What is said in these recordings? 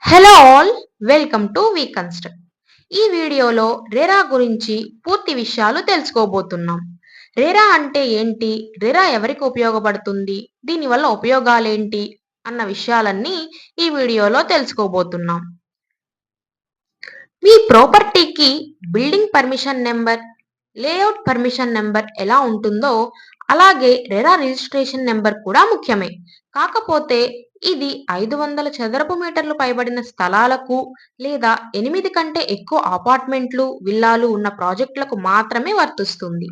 Hello all, welcome to V construct. ఈ వీడియోలో RERA గురించి పూర్తి విషయాలు తెలుసుకోబోతున్నాం. రెరా అంటే ఏంటి, రెరా ఎవరికి ఉపయోగపడుతుంది, దీనివల్ల ఉపయోగాలేంటి అన్న విషయాలన్నీ ఈ వీడియోలో తెలుసుకోబోతున్నాం. మీ ప్రాపర్టీకి building permission number, layout permission number ఎలా ఉంటుందో అలాగే రెరా రిజిస్ట్రేషన్ నెంబర్ కూడా ముఖ్యమే. కాకపోతే ఇది 500 చదరపు మీటర్లు పైబడిన స్థలాలకు లేదా 8 కంటే ఎక్కువ అపార్ట్మెంట్లు, విల్లాలు ఉన్న ప్రాజెక్టులకు మాత్రమే వర్తిస్తుంది.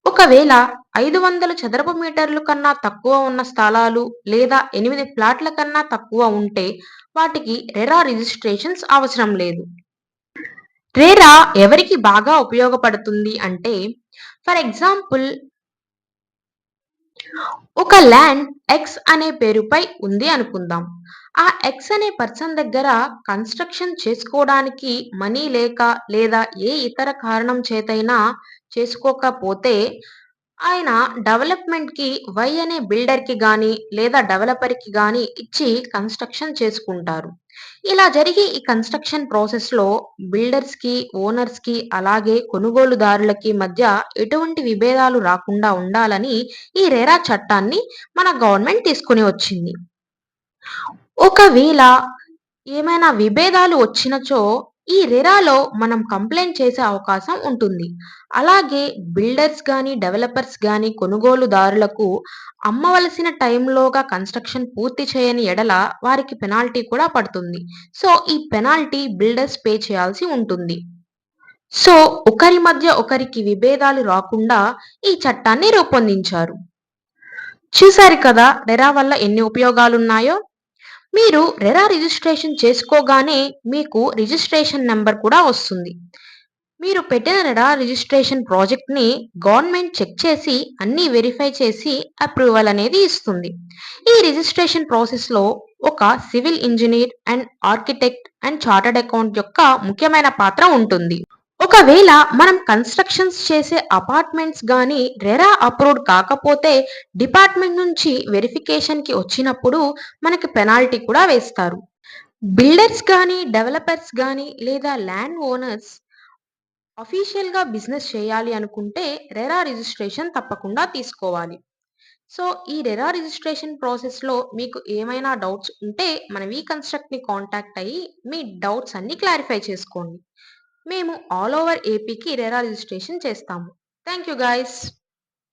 ఒకవేళ 500 చదరపు మీటర్లు కన్నా తక్కువ ఉన్న స్థలాలు లేదా 8 ప్లాట్ల కన్నా తక్కువ ఉంటే వాటికి రెరా రిజిస్ట్రేషన్స్ అవసరం లేదు. రెరా ఎవరికి బాగా ఉపయోగపడుతుంది అంటే, ఫర్ ఎగ్జాంపుల్, ఒక ల్యాండ్ ఎక్స్ అనే పేరుపై ఉంది అనుకుందాం. ఆ ఎక్స్ అనే పర్సన్ దగ్గర కన్స్ట్రక్షన్ చేసుకోవడానికి మనీ లేక లేదా ఏ ఇతర కారణం చేతైనా చేసుకోకపోతే ఆయన డెవలప్మెంట్‌కి వై అనే బిల్డర్‌కి గాని లేదా డెవలపర్‌కి గాని ఇచ్చి కన్స్ట్రక్షన్ చేసుకుంటారు. ఇలా జరిగే ఈ కన్స్ట్రక్షన్ ప్రాసెస్‌లో బిల్డర్స్‌కి, ఓనర్స్‌కి అలాగే కొనుగోలుదారులకి మధ్య ఎటువంటి విభేదాలు రాకుండా ఉండాలని ఈ రెరా చట్టాన్ని మన గవర్నమెంట్ తీసుకొని వచ్చింది. ఒకవేళ ఏమైనా విభేదాలు వచ్చినచో ఈ రెరాలో మనం కంప్లెయింట్ చేసే అవకాశం ఉంటుంది. అలాగే బిల్డర్స్ గాని, డెవలపర్స్ గాని కొనుగోలుదారులకు అమ్మవలసిన టైంలోగా కన్స్ట్రక్షన్ పూర్తి చేయని ఎడల వారికి పెనాల్టీ కూడా పడుతుంది. సో, ఈ పెనాల్టీ బిల్డర్స్ పే చేయాల్సి ఉంటుంది. సో, ఒకరి మధ్య ఒకరికి విభేదాలు రాకుండా ఈ చట్టాన్ని రూపొందించారు. చూసారు కదా రెరా వల్ల ఎన్ని ఉపయోగాలున్నాయో? మీరు రెరా రిజిస్ట్రేషన్ చేసుకోగానే మీకు రిజిస్ట్రేషన్ నంబర్ కూడా వస్తుంది. మీరు పెట్టిన రెరా రిజిస్ట్రేషన్ ప్రాజెక్ట్‌ని గవర్నమెంట్ చెక్ చేసి అన్నీ వెరిఫై చేసి అప్రూవల్ అనేది ఇస్తుంది. ఈ రిజిస్ట్రేషన్ ప్రాసెస్‌లో ఒక civil engineer and architect and chartered account యొక్క ముఖ్యమైన పాత్ర ఉంటుంది. ఒకవేళ మనం కన్స్ట్రక్షన్స్ చేసే అపార్ట్మెంట్స్ గాని రెరా అప్రూవ్డ్ కాకపోతే డిపార్ట్మెంట్ నుంచి వెరిఫికేషన్‌కి వచ్చినప్పుడు మనకి పెనాల్టీ కూడా వేస్తారు. బిల్డర్స్ గాని, డెవలపర్స్ గాని లేదా ల్యాండ్ ఓనర్స్ అఫీషియల్‌గా బిజినెస్ చేయాలి అనుకుంటే రెరా రిజిస్ట్రేషన్ తప్పకుండా తీసుకోవాలి. సో, ఈ రెరా రిజిస్ట్రేషన్ ప్రాసెస్‌లో మీకు ఏమైనా డౌట్స్ ఉంటే మన వి కన్స్ట్రక్ట్‌ని కాంటాక్ట్ అయ్యి మీ డౌట్స్ అన్నీ క్లారిఫై చేసుకోండి. మేము ఆల్ ఓవర్ ఏపీకి రెరా రిజిస్ట్రేషన్ చేస్తాము. Thank you guys.